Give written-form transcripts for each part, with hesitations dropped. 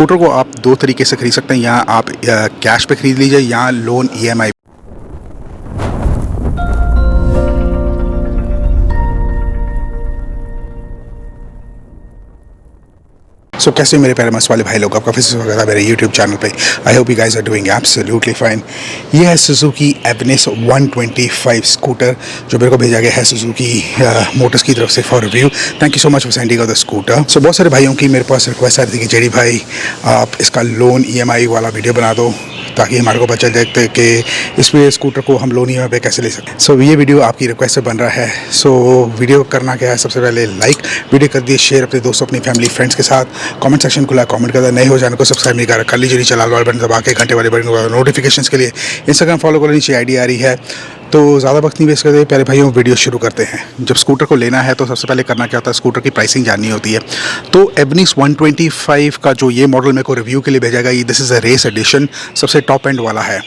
Scooter को आप दो तरीके से खरीद सकते हैं, या आप कैश पे खरीद लीजिए या लोन ईएमआई। सो कैसे मेरे प्यारे मस्त वाले भाई लोग, आपका फिर से स्वागत है मेरे यूट्यूब चैनल पे। I hope you guys are doing absolutely fine. ये है सुजुकी एवनिस 125 स्कूटर जो मेरे को भेजा गया है सुजुकी मोटर्स की तरफ से for review. Thank you so much for sending out the scooter. So बहुत सारे भाइयों की मेरे पास रिक्वेस्ट आ रही थी कि जेडी भाई आप इसका लोन ईएमआई वाला वीडियो बना दो, ताकि हमारे को बच्चे देखते कि इसमें स्कूटर को हम लोन ईएमआई पे कैसे ले सकते हैं। सो ये वीडियो आपकी रिक्वेस्ट से बन रहा है। सो वीडियो करना क्या है, सबसे पहले लाइक वीडियो कर दिए, शेयर अपने दोस्तों अपनी फैमिली फ्रेंड्स के साथ, कमेंट सेक्शन खुला, कमेंट करता, नए हो चैनल को सब्सक्राइब नहीं कर लीजिए, नीचे लाल वाला बटन दबा के घंटे वाले बटन को नोटिफिकेशंस के लिए इंस्टाग्राम फॉलो करो, नीचे आईडी आ रही है। तो ज़्यादा वक्त नहीं वेस्ट करते प्यारे भाइयों, वीडियो शुरू करते हैं। जब स्कूटर को लेना है तो सबसे पहले करना क्या होता है, स्कूटर की प्राइसिंग जाननी होती है। तो एवनिस 125 का जो ये मॉडल मेरे को रिव्यू के लिए भेजा गया, this is a race edition, सबसे टॉप एंड वाला है।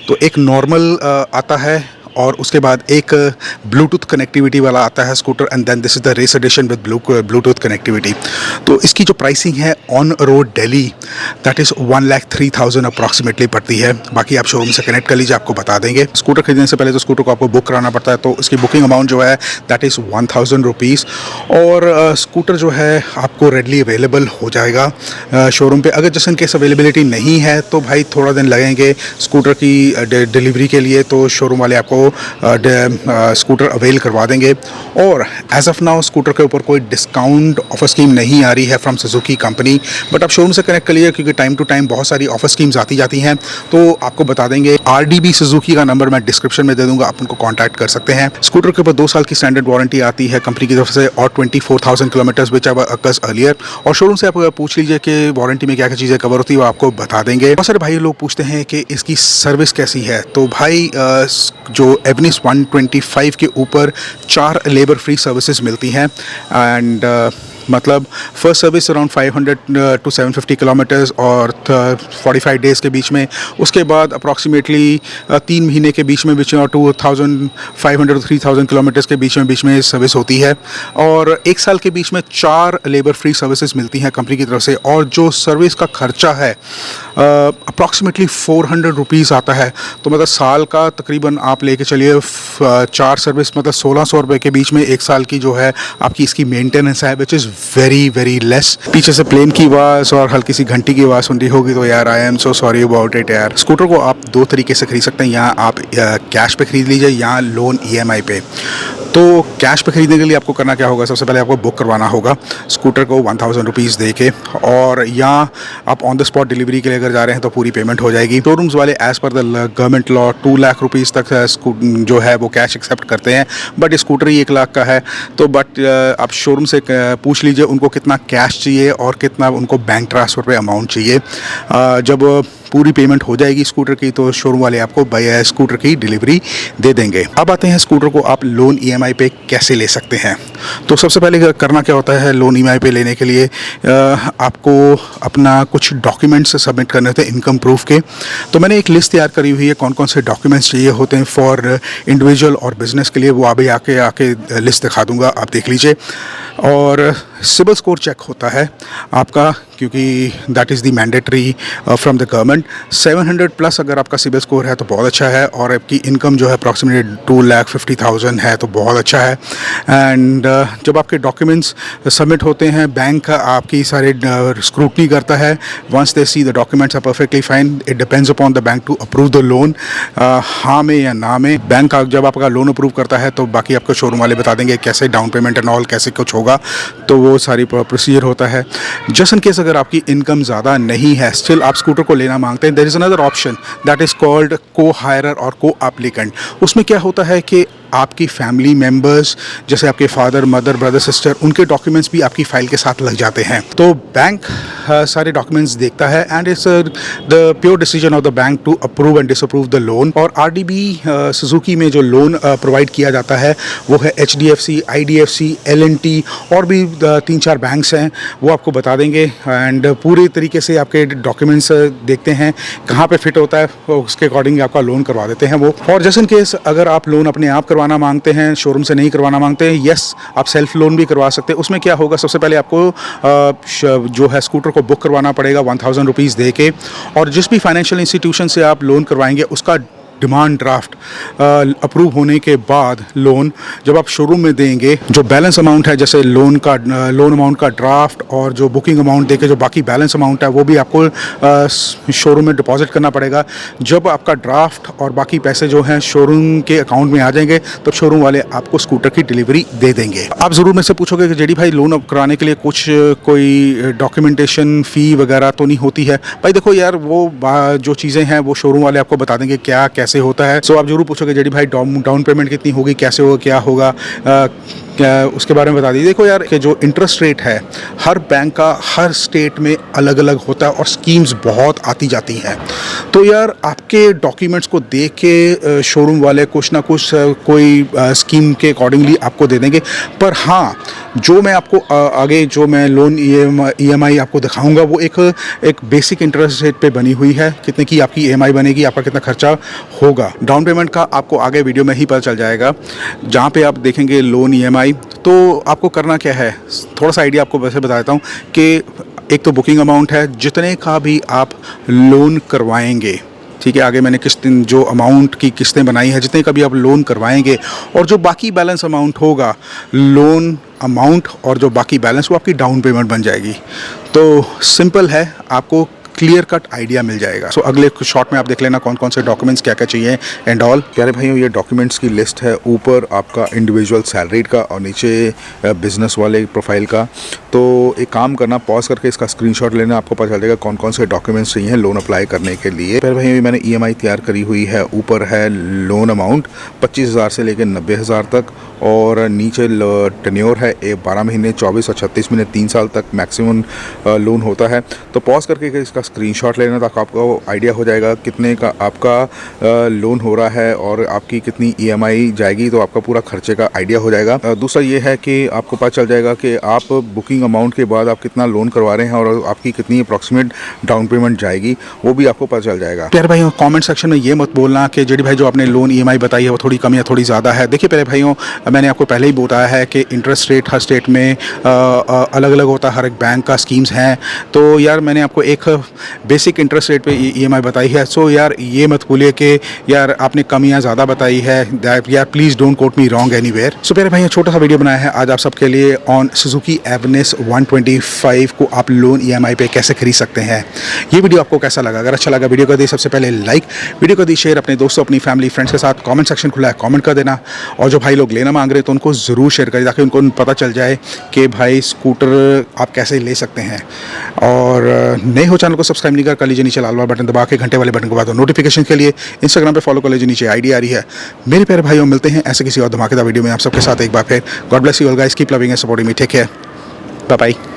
तो एक नॉर्मल आता है और उसके बाद एक ब्लूटूथ कनेक्टिविटी वाला आता है scooter, and then this is the race edition with Bluetooth connectivity. तो इसकी जो प्राइसिंग है on road Delhi that is 1,03,000 approximately पड़ती है। बाकी आप शोरूम से कनेक्ट कर लीजिए, आपको बता देंगे। स्कूटर खरीदने से पहले तो स्कूटर को आपको बुक कराना पड़ता है, तो इसकी बुकिंग अमाउंट जो है दैट इज़ 1,000 रुपीज़। और स्कूटर जो है आपको रेडली अवेलेबल हो जाएगा शोरूम पे। अगर जैसे इनकेस अवेलेबिलिटी नहीं है तो भाई थोड़ा दिन लगेंगे स्कूटर की डिलीवरी के लिए, तो शोरूम वाले आपको स्कूटर अवेल करवा देंगे। और एज ऑफ नाउ स्कूटर के ऊपर कोई डिस्काउंट ऑफर स्कीम नहीं आ रही है फ्रॉम सुजुकी कंपनी, बट आप शोरूम से कनेक्ट कर लीजिए क्योंकि टाइम टू टाइम बहुत सारी ऑफर स्कीम्स आती जाती हैं, तो आपको बता देंगे। आरडीबी सुजुकी का नंबर मैं डिस्क्रिप्शन में दे दूंगा, आप उनको कॉन्टैक्ट कर सकते हैं। स्कूटर के ऊपर 2 साल की स्टैंडर्ड वारंटी आती है कंपनी की तरफ से, और 24,000 किलोमीटर्स विच अकर्स अर्लियर। और शोरूम से आप पूछ लीजिए कि वारंटी में क्या क्या चीज़ें कवर होती है, वो आपको बता देंगे। बहुत सारे भाई लोग पूछते हैं कि इसकी सर्विस कैसी है, तो भाई जो एवनिस 125 के ऊपर 4 लेबर फ्री सर्विसेज मिलती हैं। एंड मतलब first service around 500 to 750 kilometres और 45 डेज़ के बीच में। उसके बाद अप्रॉक्सीमेटली 3 महीने के बीच में 2,500 to 3,000 किलोमीटर्स के बीच में सर्विस होती है। और 1 साल के बीच में 4 लेबर फ्री सर्विसेज मिलती हैं कंपनी की तरफ से। और जो सर्विस का खर्चा है अप्रॉक्सीमेटली 400 रुपीज़ आता है। तो मतलब साल का तकरीबन आप लेके चलिए 4 सर्विस मतलब 1,600 रुपये के बीच में 1 साल की जो है आपकी इसकी मेंटेनेंस है, which is very very less. पीछे से प्लेन की आवाज़ और हल्की सी घंटी की आवाज़ सुन रही होगी तो यार I am so sorry about it यार। स्कूटर को आप 2 तरीके से खरीद सकते हैं, या आप कैश पे खरीद लीजिए या लोन ईएमआई पे। तो कैश पे खरीदने के लिए आपको करना क्या होगा, सबसे पहले आपको बुक करवाना होगा स्कूटर को 1,000 रुपीज़ दे के, और या आप ऑन द स्पॉट डिलीवरी के लिए अगर जा रहे हैं तो पूरी पेमेंट हो जाएगी। शोरूम्स वाले as per the government law 2 lakh rupees तक जो है वो कैश एक्सेप्ट करते हैं, बट स्कूटर ही 1 लाख का है। तो बट आप शोरूम से पूछ लीजिए उनको कितना कैश चाहिए और कितना उनको बैंक ट्रांसफ़र पे अमाउंट चाहिए। जब पूरी पेमेंट हो जाएगी स्कूटर की तो शोरूम वाले आपको स्कूटर की डिलीवरी दे देंगे। अब आते हैं स्कूटर को आप लोन ईएमआई पे कैसे ले सकते हैं। तो सबसे पहले करना क्या होता है, लोन ईएमआई पे लेने के लिए आपको अपना कुछ डॉक्यूमेंट्स सबमिट करने होते हैं इनकम प्रूफ के। तो मैंने एक लिस्ट तैयार करी हुई है कौन कौन से डॉक्यूमेंट्स चाहिए होते हैं फॉर इंडिविजुअल और बिजनेस के लिए, वो अभी आके लिस्ट दिखा दूँगा, आप देख लीजिए। और सिबिल स्कोर चेक होता है आपका, क्योंकि that is the mandatory from the government. 700 plus अगर आपका सिबिल स्कोर है तो बहुत अच्छा है, और आपकी इनकम जो है अप्रॉक्सीमेटली 2,50,000 है तो बहुत अच्छा है। एंड जब आपके डॉक्यूमेंट्स सबमिट होते हैं, बैंक आपकी सारे स्क्रूटनी करता है। Once they see the documents are perfectly fine, it depends upon the bank to approve the loan, हाँ में या ना में। बैंक जब आपका लोन अप्रूव करता है तो बाकी आपको शोरूम वाले बता देंगे कैसे डाउन पेमेंट एंड ऑल कैसे कुछ होगा, तो वो सारी प्रोसीजर होता है। जस्ट इन केस अगर आपकी इनकम ज़्यादा नहीं है, स्टिल आप स्कूटर को लेना मांगते हैं, there is another option that is called co hirer और को एप्लीकेंट। उसमें क्या होता है कि आपकी फैमिली मेम्बर्स जैसे आपके फादर मदर ब्रदर सिस्टर, उनके डॉक्यूमेंट्स भी आपकी फ़ाइल के साथ लग जाते हैं। तो बैंक सारे डॉक्यूमेंट्स देखता है and it's the pure decision of the bank to approve and disapprove the loan. और आरडीबी सुजुकी में जो लोन प्रोवाइड किया जाता है वो है एचडीएफसी, आईडीएफसी, एलएनटी और भी 3-4 बैंक्स हैं, वो आपको बता देंगे। एंड पूरे तरीके से आपके डॉक्यूमेंट्स देखते हैं कहाँ पे फिट होता है, उसके अकॉर्डिंग आपका लोन करवा देते हैं वो। और जैसे इन केस अगर आप लोन अपने आप करवाना मांगते हैं, शोरूम से नहीं करवाना मांगते हैं, यस आप सेल्फ लोन भी करवा सकते हैं। उसमें क्या होगा, सबसे पहले आपको जो है स्कूटर को बुक करवाना पड़ेगा 1000 रुपीज़ दे के, और जिस भी फाइनेंशियल इंस्टीट्यूशन से आप लोन करवाएंगे उसका डिमांड ड्राफ्ट अप्रूव होने के बाद लोन जब आप शोरूम में देंगे, जो बैलेंस अमाउंट है जैसे लोन अमाउंट का ड्राफ्ट और जो बुकिंग अमाउंट देके जो बाकी बैलेंस अमाउंट है वो भी आपको शोरूम में डिपॉजिट करना पड़ेगा। जब आपका ड्राफ्ट और बाकी पैसे जो हैं शोरूम के अकाउंट में आ जाएंगे तब शोरूम वाले आपको स्कूटर की डिलीवरी दे देंगे। आप ज़रूर मेरे से पूछोगे कि जेडी भाई लोन कराने के लिए कुछ कोई डॉक्यूमेंटेशन फ़ी वगैरह तो नहीं होती है? भाई देखो यार, वो जो चीज़ें हैं वो शोरूम वाले आपको बता देंगे क्या कैसे होता है। सो आप जरूर पूछोगे जेडी भाई डाउन पेमेंट कितनी होगी, कैसे होगा, क्या होगा, उसके बारे में बता दीजिए। देखो यार कि जो इंटरेस्ट रेट है हर बैंक का हर स्टेट में अलग अलग होता है और स्कीम्स बहुत आती जाती हैं। तो यार आपके डॉक्यूमेंट्स को देख के शोरूम वाले कुछ ना कुछ कोई स्कीम के अकॉर्डिंगली आपको दे देंगे। पर हाँ, जो मैं आपको आगे जो मैं लोन EMI आपको दिखाऊंगा वो एक बेसिक इंटरेस्ट रेट पे बनी हुई है। कितने की आपकी EMI बनेगी, आपका कितना खर्चा होगा, डाउन पेमेंट का आपको आगे वीडियो में ही पता चल जाएगा। जहाँ पे आप देखेंगे लोन EMI, तो आपको करना क्या है, थोड़ा सा आइडिया आपको वैसे बता देता हूँ कि एक तो बुकिंग अमाउंट है, जितने का भी आप लोन करवाएंगे, ठीक है, आगे मैंने किस्तें जो अमाउंट की किस्तें बनाई है, जितने का भी आप लोन करवाएंगे और जो बाकी बैलेंस अमाउंट होगा, लोन अमाउंट और जो बाकी बैलेंस वो आपकी डाउन पेमेंट बन जाएगी। तो सिंपल है, आपको क्लियर कट आइडिया मिल जाएगा। सो अगले कुछ शॉट में आप देख लेना कौन कौन से डॉक्यूमेंट्स क्या क्या चाहिए एंड ऑल। प्यारे भाइयों, ये डॉक्यूमेंट्स की लिस्ट है, ऊपर आपका इंडिविजुअल सैलरीड का और नीचे बिजनेस वाले प्रोफाइल का। तो एक काम करना, पॉज करके इसका स्क्रीनशॉट लेना, आपको पता चल जाएगा कौन कौन से डॉक्यूमेंट्स चाहिए लोन अप्लाई करने के लिए। प्यारे भाइयों, मैंने EMI तैयार करी हुई है। ऊपर है लोन अमाउंट 25,000 से लेकर 90,000 तक, और नीचे टेन्योर है 12 महीने, 24 और 36 महीने, 3 साल तक मैक्सिमम लोन होता है। तो पॉज करके इसका स्क्रीनशॉट लेना ताकि आपको आइडिया हो जाएगा कितने का आपका लोन हो रहा है और आपकी कितनी EMI जाएगी, तो आपका पूरा खर्चे का आइडिया हो जाएगा। दूसरा ये है कि आपको पता चल जाएगा कि आप बुकिंग अमाउंट के बाद आप कितना लोन करवा रहे हैं और आपकी कितनी अप्रॉक्सीमेट डाउन पेमेंट जाएगी, वो भी आपको पता चल जाएगा। प्यारे भाइयों, कमेंट सेक्शन में ये मत बोलना कि जेडी भाई जो आपने लोन EMI बताई है वो थोड़ी कम या थोड़ी ज़्यादा है। देखिए प्यारे भाइयों, मैंने आपको पहले ही बताया है कि इंटरेस्ट रेट हर स्टेट में अलग अलग होता है, हर एक बैंक का स्कीम्स हैं। तो यार मैंने आपको एक बेसिक इंटरेस्ट रेट पे EMI बताई है। सो यार ये मत भूलिए कि यार आपने कम या ज़्यादा बताई है, यार please don't quote me wrong anywhere. So प्यारे भाई, छोटा सा वीडियो बनाया है आज आप सबके लिए ऑन सुजुकी एवनेस 125 को आप लोन EMI पे कैसे खरीद सकते हैं। ये वीडियो आपको कैसा लगा? अगर अच्छा लगा वीडियो को दी सबसे पहले लाइक, वीडियो को दी शेयर अपने दोस्तों अपनी फैमिली फ्रेंड्स के साथ। कमेंट सेक्शन खुला है, कमेंट कर देना। और जो भाई लोग लेना मांग रहे हैं तो उनको ज़रूर शेयर करें ताकि उनको पता चल जाए कि भाई स्कूटर आप कैसे ले सकते हैं। और नए हो चैनल को सब्सक्राइब नहीं कर लीजिए, नीचे लाल वाला बटन दबा के घंटे वाले बटन को दबा दो नोटिफिकेशन के लिए। इंस्टाग्राम पे फॉलो कर लीजिए, नीचे आईडी आ रही है। मेरे प्यारे भाइयों, मिलते हैं ऐसे किसी और धमाकेदार वीडियो में आप सबके साथ एक बार फिर। God bless you all guys, keep loving and supporting me, take care, bye bye.